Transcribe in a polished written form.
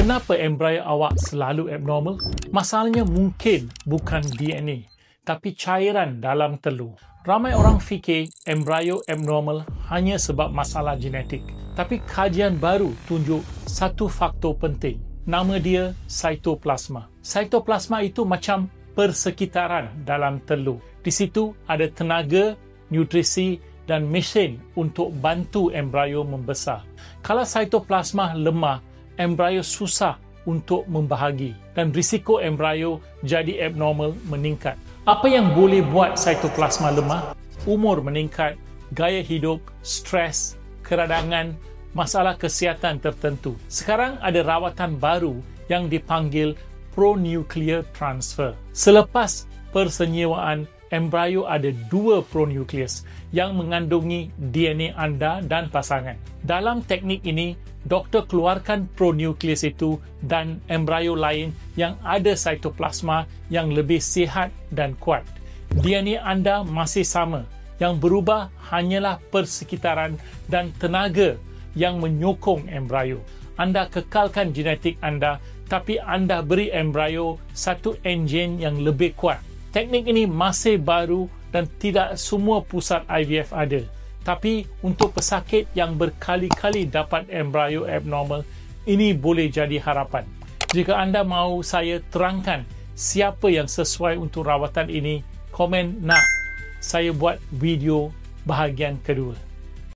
Kenapa embrio awak selalu abnormal? Masalahnya mungkin bukan DNA, tapi cairan dalam telur. Ramai orang fikir embrio abnormal hanya sebab masalah genetik. Tapi kajian baru tunjuk satu faktor penting. Nama dia cytoplasma. Cytoplasma itu macam persekitaran dalam telur. Di situ ada tenaga, nutrisi dan mesin untuk bantu embrio membesar. Kalau cytoplasma lemah, embrio susah untuk membahagi dan risiko embrio jadi abnormal meningkat. Apa yang boleh buat cytoplasma lemah? Umur meningkat, gaya hidup, stres, keradangan, masalah kesihatan tertentu. Sekarang ada rawatan baru yang dipanggil pronuclear transfer. Selepas persenyawaan, embrio ada 2 pronukleus yang mengandungi DNA anda dan pasangan. Dalam teknik ini, doktor keluarkan pronukleus itu dan embrio lain yang ada cytoplasma yang lebih sihat dan kuat. DNA anda masih sama. Yang berubah hanyalah persekitaran dan tenaga yang menyokong embrio. Anda kekalkan genetik anda, tapi anda beri embrio satu enjin yang lebih kuat. Teknik ini masih baru dan tidak semua pusat IVF ada. Tapi untuk pesakit yang berkali-kali dapat embrio abnormal, ini boleh jadi harapan. Jika anda mahu saya terangkan siapa yang sesuai untuk rawatan ini, komen nak saya buat video bahagian kedua.